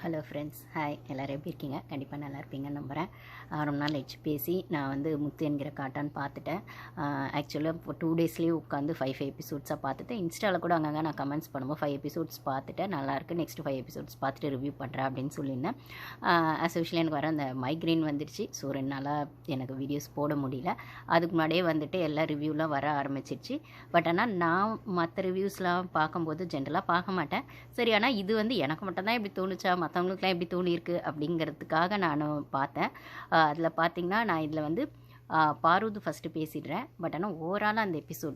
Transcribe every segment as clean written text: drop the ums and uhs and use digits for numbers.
Hello friends, hi. எல்லோரும் எப்படி இருக்கீங்க? கண்டிப்பாக நல்லா இருப்பீங்கன்னு நம்புகிறேன். ரொம்ப நாள் ஆச்சு பேசி. நான் வந்து முத்து என்கிற காட்டான்னு பார்த்துட்டேன். ஆக்சுவலாக இப்போ 2 டேஸ்லேயே உட்காந்து 5 எபிசோட்ஸாக பார்த்துட்டேன். இன்ஸ்டாவில் கூட அங்கங்கே நான் கமெண்ட்ஸ் பண்ணும்போது 5 எபிசோட்ஸ் பார்த்துட்டேன், நல்லாயிருக்கு, நெக்ஸ்ட் 5 எபிசோட்ஸ் பார்த்துட்டு ரிவ்யூ பண்ணுறேன் அப்படின்னு சொல்லியிருந்தேன். ஆஸ் யூஷுவல் எனக்கு வர அந்த மைக்ரெயின் வந்துடுச்சு. ஸோ 2 நாளாக எனக்கு வீடியோஸ் போட முடியல. அதுக்கு முன்னாடியே வந்துட்டு எல்லா ரிவ்யூலாம் வர ஆரம்பிச்சிருச்சு. பட் ஆனால் நான் மற்ற ரிவ்யூஸ்லாம் பார்க்கும்போது ஜென்ரலாக பார்க்க மாட்டேன். சரி, ஆனால் இது வந்து எனக்கு மட்டும்தான் இப்படி தோணுச்சா, மற்றவங்களுக்குலாம் எப்படி தோணியிருக்கு அப்படிங்கிறதுக்காக நான் பார்த்தேன். அதில் பார்த்தீங்கன்னா நான் இதில் வந்து பாரூது ஃபஸ்ட்டு பேசிடுறேன். பட் ஆனால் ஓவராலாக அந்த எபிசோட்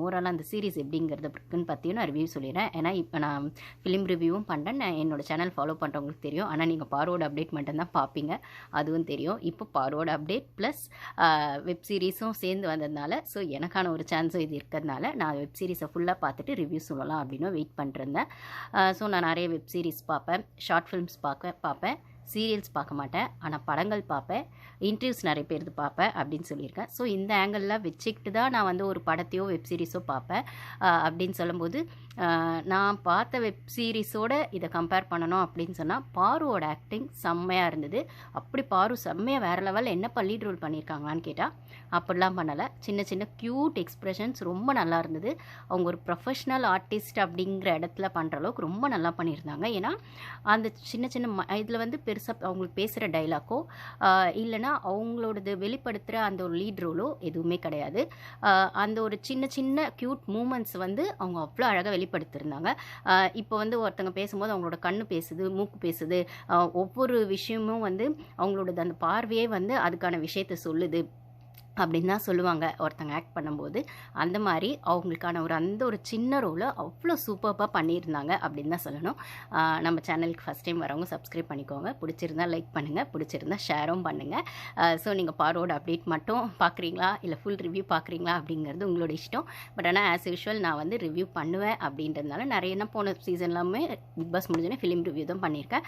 ஓவராலாக அந்த சீரிஸ் எப்படிங்கிறதுக்குன்னு பற்றியும் நான் ரிவ்யூ சொல்லிடுறேன். ஏன்னா இப்போ நான் ஃபிலிம் ரிவ்யூவும் பண்ணுறேன். நான் என்னோடய சேனல் ஃபாலோ பண்ணுறவங்களுக்கு தெரியும். ஆனால் நீங்கள் பாரோட அப்டேட் மட்டும்தான் பார்ப்பீங்க, அதுவும் தெரியும். இப்போ பாரோட அப்டேட் ப்ளஸ் வெப் சீரிஸும் சேர்ந்து வந்ததுனால, ஸோ எனக்கான ஒரு சான்ஸும் இது இருக்கிறதுனால நான் வெப் சீரிஸை ஃபுல்லாக பார்த்துட்டு ரிவ்யூ சொல்லலாம் அப்படின்னு வெயிட் பண்ணிருந்தேன். ஸோ நான் நிறைய வெப் சீரிஸ் பார்ப்பேன், ஷார்ட் ஃபிலிம்ஸ் பார்ப்பேன், சீரியல்ஸ் பார்க்க மாட்டேன், ஆனால் படங்கள் பார்ப்பேன், இன்டர்வியூஸ் நிறைய பேர் பார்ப்பேன் அப்படின்னு சொல்லியிருக்கேன். ஸோ இந்த ஆங்கிளில் வச்சுக்கிட்டு தான் நான் வந்து ஒரு படத்தையோ வெப் சீரிஸோ பார்ப்பேன். அப்படின்னு சொல்லும்போது நான் பார்த்த வெப் சீரிஸோடு இதை கம்பேர் பண்ணணும் அப்படின்னு சொன்னால் பாருவோட ஆக்டிங் செம்மையாக இருந்தது. அப்படி பாரு செம்மையாக வேறு லெவலில் என்னப்பா லீட் ரோல் பண்ணியிருக்காங்களான்னு கேட்டால் அப்படிலாம் பண்ணலை. சின்ன சின்ன க்யூட் எக்ஸ்ப்ரெஷன்ஸ் ரொம்ப நல்லா இருந்தது. அவங்க ஒரு ப்ரொஃபஷ்னல் ஆர்டிஸ்ட் அப்படிங்கிற இடத்துல பண்ணுற அளவுக்கு ரொம்ப நல்லா பண்ணியிருந்தாங்க. ஏன்னா அந்த சின்ன சின்ன இதில் வந்து பெருசாக அவங்களுக்கு பேசுகிற டைலாக்கோ இல்லைனா அவங்களோடது வெளிப்படுத்துகிற அந்த ஒரு லீட் ரோலோ எதுவுமே கிடையாது. அந்த ஒரு சின்ன சின்ன க்யூட் மூமெண்ட்ஸ் வந்து அவங்க அவ்வளோ அழகாக வெளிப்படுத்திருந்தாங்க. இப்போ வந்து ஒருத்தங்க பேசும்போது அவங்களோட கண்ணு பேசுது, மூக்கு பேசுது, ஒவ்வொரு விஷயமும் வந்து அவங்களோடது அந்த பார்வையே வந்து அதுக்கான விஷயத்தை சொல்லுது அப்படின்னு தான் சொல்லுவாங்க ஒருத்தங்க ஆக்ட் பண்ணும்போது. அந்த மாதிரி அவங்களுக்கான அந்த ஒரு சின்ன ரோலை அவ்வளோ சூப்பராக பண்ணியிருந்தாங்க அப்படின்னு தான் சொல்லணும். நம்ம சேனலுக்கு ஃபஸ்ட் டைம் வரவங்க சப்ஸ்கிரைப் பண்ணிக்கோங்க. பிடிச்சிருந்தா லைக் பண்ணுங்கள், பிடிச்சிருந்தா ஷேரும் பண்ணுங்கள். ஸோ நீங்கள் பாரோட அப்டேட் மட்டும் பார்க்குறீங்களா இல்லை ஃபுல் ரிவ்யூ பார்க்குறீங்களா அப்படிங்கிறது உங்களோட இஷ்டம். பட் ஆனால் ஆஸ் யூஷுவல் நான் வந்து ரிவ்யூ பண்ணுவேன் அப்படின்றதுனால நிறைய என்ன போன சீசன்லாமே பிக் பாஸ் முடிஞ்சோன்னே ஃபிலிம் ரிவ்யூ தான் பண்ணியிருக்கேன்.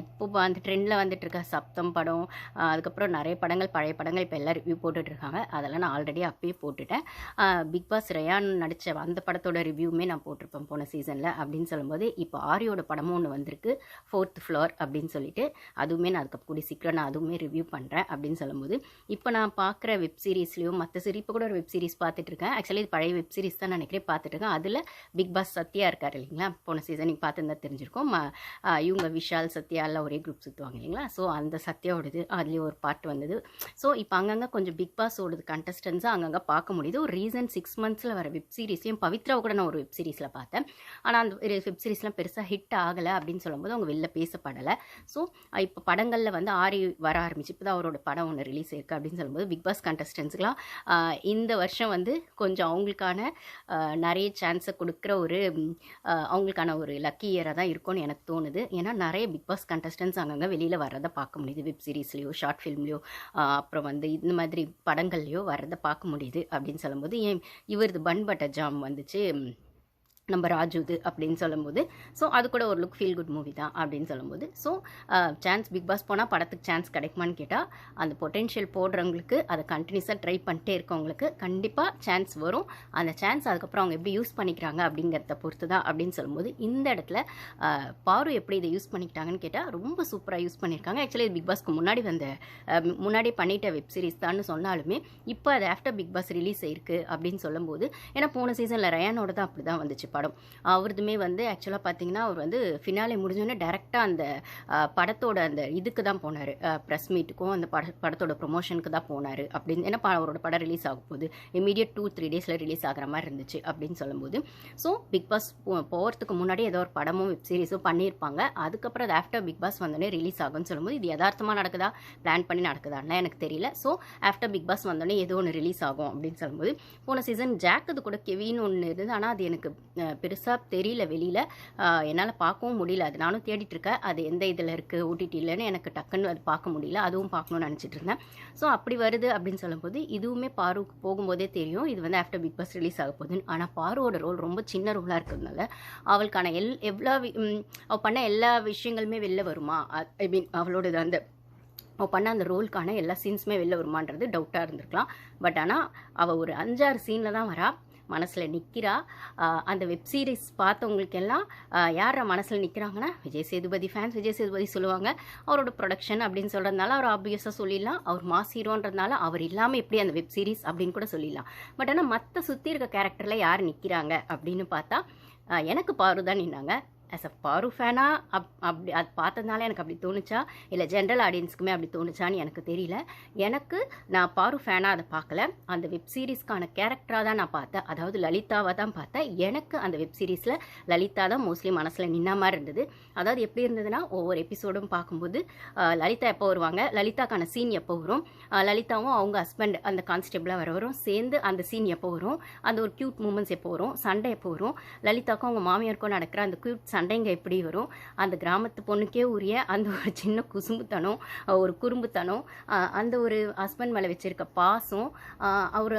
இப்போ அந்த ட்ரெண்டில் வந்துட்டு இருக்க சப்தம் படம், அதுக்கப்புறம் நிறைய படங்கள், பழைய படங்கள் இப்போ எல்லாம் ரிவ்யூ போட்டுட்ருக்காங்க. அதெல்லாம் நான் ஆல்ரெடி அப்பயே போட்டுட்டேன். பிக் பாஸ் ரயான் நடித்த அந்த படத்தோட ரிவ்யூமே நான் போட்டிருப்பேன் போன சீசனில். அப்படின்னு சொல்லும்போது இப்போ ஆரியோட படமும் ஒன்று வந்திருக்கு, 4th ஃப்ளோர் அப்படின்னு சொல்லிட்டு. அதுவுமே நான் அதுக்கு கூடிய சீக்கிரம் நான் அதுவுமே ரிவ்யூ பண்ணுறேன். அப்படின்னு சொல்லும்போது இப்போ நான் பார்க்குற வெப் சீரிஸ்லேயும் மற்ற இப்போ கூட ஒரு வெப் சீரிஸ் பார்த்துட்ருக்கேன். ஆக்சுவலி இது பழைய வெப் சீரிஸ் தான் நினைக்கிறேன் பார்த்துட்ருக்கேன். அதில் பிக் பாஸ் சத்யா இருக்கார் இல்லைங்களா, போன சீசன் நீங்கள் பார்த்துருந்தா தெரிஞ்சிருக்கும். இவங்க விஷால் சத்யா எல்லாம் ஒரே குரூப் சுற்றுவாங்க இல்லைங்களா. ஸோ அந்த சத்யாவோடது அதுலேயே ஒரு பார்ட் வந்தது. ஸோ இப்போ அங்கங்கே கொஞ்சம் பிக் பாஸோடது கண்டஸ்டன்ஸாக அங்கங்கே பார்க்க முடியுது. ஒரு ரீசன்ட் 6 மந்த்ஸில் வர வெப் சீரிஸ்லையும் பவித்ராவை கூட நான் ஒரு வெப் சீரிஸில் பார்த்தேன். ஆனால் அந்த வெப் சீரிஸ்லாம் பெருசாக ஹிட் ஆகலை அப்படின்னு சொல்லும்போது அவங்க வெளில பேசப்படலை. ஸோ இப்போ படங்களில் வந்து ஆரி வர ஆரம்பிச்சு இப்போ தான் அவரோட படம் ஒன்று ரிலீஸ் இருக்குது அப்படின்னு சொல்லும்போது பிக் பாஸ் கண்டஸ்டன்ஸுக்கெலாம் இந்த வருஷம் வந்து கொஞ்சம் அவங்களுக்கான நிறைய சான்ஸை கொடுக்குற ஒரு அவங்களுக்கான ஒரு லக்கி இயராக தான் இருக்கும்னு எனக்கு தோணுது. ஏன்னா நிறைய பிக் பாஸ் கண்டஸ்டன்ஸ் அங்கங்கே வெளியில் வர்றதை பார்க்க முடியுது. வெப் சீரிஸ்லேயோ ஷார்ட் ஃபிலிம்லையோ அப்புறம் வந்து இந்த மாதிரி படங்கள்லையோ வர்றதை பார்க்க முடியுது. அப்படின்னு சொல்லும்போது இவரது பன் பட்டர் ஜாம் வந்துச்சு நம்ம ராஜுது அப்படின்னு சொல்லும்போது, ஸோ அது கூட ஒரு லுக் ஃபீல் குட் மூவி தான் அப்படின்னு சொல்லும்போது, ஸோ சான்ஸ் பிக் பாஸ் போனால் படத்துக்கு சான்ஸ் கிடைக்குமான்னு கேட்டால் அந்த பொட்டென்ஷியல் போடுறவங்களுக்கு, அதை கண்டினியூஸாக ட்ரை பண்ணிட்டே இருக்கவங்களுக்கு கண்டிப்பாக சான்ஸ் வரும். அந்த சான்ஸ் அதுக்கப்புறம் அவங்க எப்படி யூஸ் பண்ணிக்கிறாங்க அப்படிங்கிறத பொறுத்து தான். அப்படின்னு சொல்லும்போது இந்த இடத்துல பாரு எப்படி இதை யூஸ் பண்ணிக்கிட்டாங்கன்னு கேட்டால் ரொம்ப சூப்பராக யூஸ் பண்ணியிருக்காங்க. ஆக்சுவலி பிக் பாஸ்க்கு முன்னாடி முன்னாடி பண்ணிட்ட வெப் சீரிஸ் தான் சொன்னாலுமே இப்போ அது ஆஃப்டர் பிக் பாஸ் ரிலீஸ் ஆயிருக்கு அப்படின்னு சொல்லும்போது, ஏன்னா போன சீசனில் ரயானோட தான் அப்படி தான் வந்துச்சு படம். அவருதுமே வந்து ஆக்சுவலாக பார்த்தீங்கன்னா அவர் வந்து ஃபினாலே முடிஞ்சோடனே டேரெக்டாக அந்த படத்தோட அந்த இதுக்கு தான் போனார், ப்ரெஸ் மீட்டுக்கும் அந்த படத்தோட ப்ரொமோஷனுக்கு தான் போனார். அப்படின்னு ஏன்னா அவரோட படம் ரிலீஸ் ஆகும் போது இமீடியட் 2-3 டேஸில் ரிலீஸ் ஆகிற மாதிரி இருந்துச்சு அப்படின்னு சொல்லும்போது, ஸோ பிக் பாஸ் போகிறதுக்கு முன்னாடி ஏதோ ஒரு படமும் வெப் சீரிஸும் பண்ணியிருப்பாங்க. அதுக்கப்புறம் அது ஆஃப்டர் பிக் பாஸ் வந்தோடனே ரிலீஸ் ஆகும்னு சொல்லும்போது இது யதார்த்தமாக நடக்குதா, பிளான் பண்ணி நடக்குதான்னா எனக்கு தெரியல. ஸோ ஆஃப்டர் பிக் பாஸ் வந்தோடனே ஏதோ ஒன்று ரிலீஸ் ஆகும் அப்படின்னு சொல்லும்போது, போன சீசன் ஜாக் அது கூட கெவின்னு ஒன்று இருந்தது. ஆனால் அது எனக்கு பெருசாக தெரியல வெளியில், என்னால் பார்க்கவும் முடியல. அது நானும் தேடிட்டுருக்கேன், அது எந்த இதில் இருக்குது ஓடிடிலன்னு எனக்கு டக்குன்னு அது பார்க்க முடியல. அதுவும் பார்க்கணுன்னு நினச்சிட்டு இருந்தேன். ஸோ அப்படி வருது அப்படின்னு சொல்லும்போது இதுவுமே பாருக்கு போகும்போதே தெரியும் இது வந்து ஆஃப்டர் பிக் பாஸ் ரிலீஸ் ஆக போகுதுன்னு. ஆனால் பாருவோட ரோல் ரொம்ப சின்ன ரோலாக இருக்கிறதுனால அவளுக்கான அவள் பண்ண எல்லா விஷயங்களுமே வெளில வருமா, அவளோட அந்த அவள் பண்ண அந்த ரோலுக்கான எல்லா சீன்ஸுமே வெளில வருமானது டவுட்டாக இருந்திருக்கலாம். பட் ஆனால் அவள் ஒரு 5-6 சீனில் தான் வரா. மனசில் நிற்கிறா. அந்த வெப் சீரிஸ் பார்த்தவங்களுக்கு எல்லாம் யார மனசில் நிற்கிறாங்கன்னா விஜய் சேதுபதி ஃபேன்ஸ். விஜய் சேதுபதி சொல்லுவாங்க அவரோட ப்ரொடக்ஷன் அப்படின்னு சொல்கிறதுனால அவர் ஆப்வியஸாக சொல்லிடலாம். அவர் மாஸ் ஹீரோன்றதுனால அவர் இல்லாமல் எப்படி அந்த வெப் சீரிஸ் அப்படின்னு கூட சொல்லிடலாம். பட் ஆனால் மற்ற சுற்றி இருக்க கேரக்டரில் யார் நிற்கிறாங்க அப்படின்னு பார்த்தா எனக்கு பாரு தான் நின்னாங்க. ஆஸ் அ பாரு ஃபேனாக அப்படி அது பார்த்ததுனால எனக்கு அப்படி தோணுச்சா இல்லை ஜென்ரல் ஆடியன்ஸுக்குமே அப்படி தோணுச்சான்னு எனக்கு தெரியல. எனக்கு நான் பாரு ஃபேனாக அதை பார்க்கல, அந்த வெப் சீரிஸ்க்கான கேரக்டராக தான் நான் பார்த்தேன். அதாவது லலிதாவை தான் பார்த்தேன். எனக்கு அந்த வெப் சீரிஸில் லலிதா தான் மோஸ்ட்லி மனசில் நின்ன மாதிரி இருந்தது. அதாவது எப்படி இருந்ததுன்னா ஒவ்வொரு எபிசோடும் பார்க்கும்போது லலிதா எப்போ வருவாங்க, லலிதாக்கான சீன் எப்போ வரும், லலிதாவும் அவங்க ஹஸ்பண்ட் அந்த கான்ஸ்டபிளாக வரும் சேர்ந்து அந்த சீன் எப்போ வரும், அந்த ஒரு க்யூட் மூமெண்ட்ஸ் எப்போ வரும், சண்டை எப்போ வரும், லலிதாக்கும் அவங்க மாமியாருக்கும் நடக்கிற அந்த க்யூட் சண்டைங்க எப்படி வரும், அந்த கிராமத்து பொண்ணுக்கே உரிய அந்த ஒரு சின்ன குசும்புத்தனம், ஒரு குறும்புத்தனம், அந்த ஒரு ஹஸ்பண்ட் மேலே வச்சிருக்க பாசம், அவர்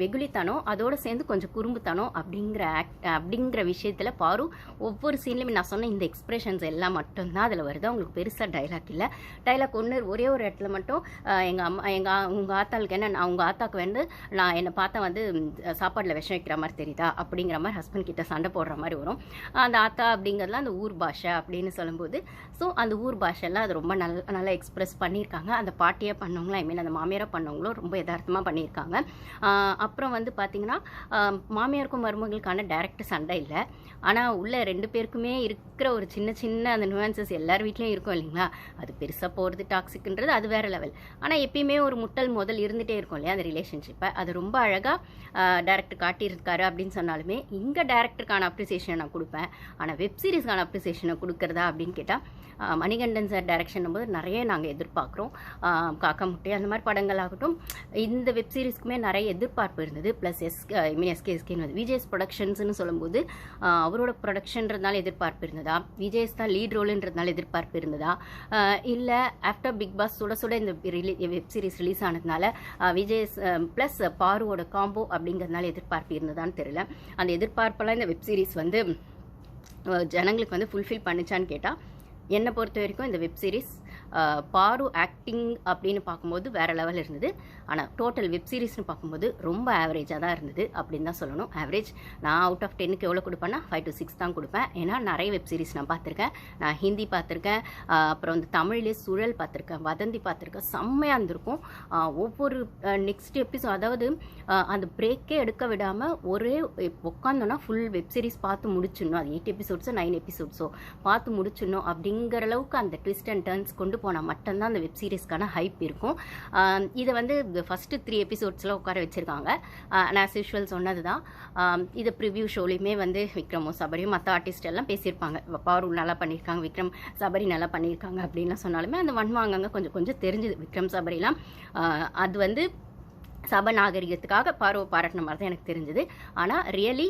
வெகுளித்தனம், அதோடு சேர்ந்து கொஞ்சம் குறும்புத்தனம் அப்படிங்கிற விஷயத்தில் பாரு ஒவ்வொரு சீன்லையும் நான் சொன்ன இந்த எக்ஸ்பிரஷன்ஸ் எல்லாம் மட்டும்தான் அதில் வருது. அவங்களுக்கு பெருசாக டைலாக் இல்லை. டைலாக் ஒரே ஒரு இடத்துல மட்டும் உங்கள் ஆத்தாளுக்கு என்ன, நான் உங்கள் ஆத்தாக்கு வந்து நான் என்னை பார்த்தா வந்து சாப்பாட்டில் விஷம் வைக்கிற மாதிரி தெரியுதா அப்படிங்கிற மாதிரி ஹஸ்பண்ட் கிட்ட சண்டை போடுற மாதிரி வரும். அந்த ஆத்தா அப்படிங்கிறதுலாம் அந்த ஊர் பாஷை அப்படின்னு சொல்லும்போது ஸோ அந்த ஊர் பாஷைலாம் அது ரொம்ப நல்லா எக்ஸ்பிரஸ் பண்ணியிருக்காங்க. அந்த பாட்டியாக பண்ணவங்களும் ஐ மீன் அந்த மாமியாராக பண்ணவங்களும் ரொம்ப யதார்த்தமாக பண்ணியிருக்காங்க. அப்புறம் வந்து பார்த்திங்கன்னா மாமியாருக்கும் மருமகளுக்கான டைரக்ட் சண்டை இல்லை, ஆனால் உள்ள 2 பேருக்குமே இருக்கிற ஒரு சின்ன அந்த நுவான்சஸ் எல்லார் வீட்லேயும் இருக்கும் இல்லைங்களா. அது பெருசாக போகிறது டாக்ஸிக்ன்றது அது வேறு லெவல். ஆனால் எப்பயுமே ஒரு முதல் இருந்துகிட்டே இருக்கும் இல்லையா அந்த ரிலேஷன்ஷிப்பை. அது ரொம்ப அழகாக டேரக்டர் காட்டியிருக்காரு அப்படின்னு சொன்னாலுமே இங்கே டேரக்டருக்கான அப்ரிசியேஷனை நான் கொடுப்பேன். ஆனால் வெப் சீரிஸ்க்கான அப்ரிசியேஷனை கொடுக்குறதா அப்படின்னு கேட்டால் மணிகண்டன் சார் டைரக்ஷன் போது நிறைய நாங்கள் எதிர்பார்க்குறோம். காக்கா முட்டை அந்த மாதிரி படங்கள் ஆகட்டும், இந்த வெப் சீரிஸ்க்குமே நிறைய எதிர்பார்ப்பு இருந்தது. ப்ளஸ் எஸ்கேன்னு வந்து விஜய்ஸ் ப்ரொடக்ஷன்ஸ்னு சொல்லும்போது அவரோட ப்ரொடக்ஷன்றதுனால எதிர்பார்ப்பு இருந்ததா, விஜய்ஸ் தான் லீட் ரோலுன்றதுனால எதிர்பார்ப்பு இருந்ததா, இல்லை ஆஃப்டர் பிக் பாஸ் சுட இந்த வெப் சீரிஸ் ரிலீஸ் ஆனதுனால விஜய்ஸ் ப்ளஸ் பாருவோட காம்போ அப்படிங்கிறதுனால எதிர்பார்ப்பு இருந்ததான்னு தெரியல. அந்த எதிர்பார்ப்பெல்லாம் இந்த வெப் சீரிஸ் வந்து ஜனங்களுக்கு வந்து ஃபுல்ஃபில் பண்ணிச்சான்னு கேட்டால் என்னை பொறுத்த வரைக்கும் இந்த வெப் சீரிஸ் பாரு ஆக்டிங் அப்படின்னு பார்க்கும்போது வேறு லெவல் இருந்தது. ஆனால் டோட்டல் வெப் சீரிஸ்னு பார்க்கும்போது ரொம்ப ஆவரேஜாக தான் இருந்தது அப்படின்னு தான் சொல்லணும். ஆவரேஜ் நான் அவுட் ஆஃப் 10க்கு எவ்வளோ கொடுப்பேன்னா 5 to 6 தான் கொடுப்பேன். ஏன்னா நிறைய வெப் சீரிஸ் நான் பார்த்துருக்கேன். நான் ஹிந்தி பார்த்துருக்கேன், அப்புறம் வந்து தமிழ்லேயே சுழல் பார்த்துருக்கேன், வதந்தி பார்த்துருக்கேன். செம்மையாக இருந்திருக்கும். ஒவ்வொரு நெக்ஸ்ட் எபிசோட் அதாவது அந்த பிரேக்கே எடுக்க விடாமல் ஒரே உட்காந்தோன்னா ஃபுல் வெப் சீரிஸ் பார்த்து முடிச்சிடணும். அது 8 எபிசோட்ஸோ 9 எபிசோட்ஸோ பார்த்து முடிச்சிடணும் அப்படிங்கிற அளவுக்கு அந்த ட்விஸ்ட் அண்ட் டர்ன்ஸ் கொண்டு போனால் மட்டும்தான் அந்த வெப் சீரிஸ்க்கான ஹைப் இருக்கும். இதை வந்து ஃபஸ்ட்டு 3 எபிசோட்ஸில் உட்கார வச்சுருக்காங்க. நான் ஆஸ் யூஷுவல் சொன்னது தான். இதை ப்ரிவ்யூ ஷோலையுமே வந்து விக்ரமும் சபரியும் மற்ற ஆர்டிஸ்ட் எல்லாம் பேசியிருப்பாங்க. பாரு நல்லா பண்ணியிருக்காங்க, விக்ரம் சபரி நல்லா பண்ணியிருக்காங்க அப்படின்லாம் சொன்னாலுமே அந்த வன்வாங்கங்க கொஞ்சம் தெரிஞ்சுது. விக்ரம் சபரிலாம் அது வந்து சப நாகரிகத்துக்காக பாருவை பாராட்டின மாதிரி தான் எனக்கு தெரிஞ்சுது. ஆனால் ரியலி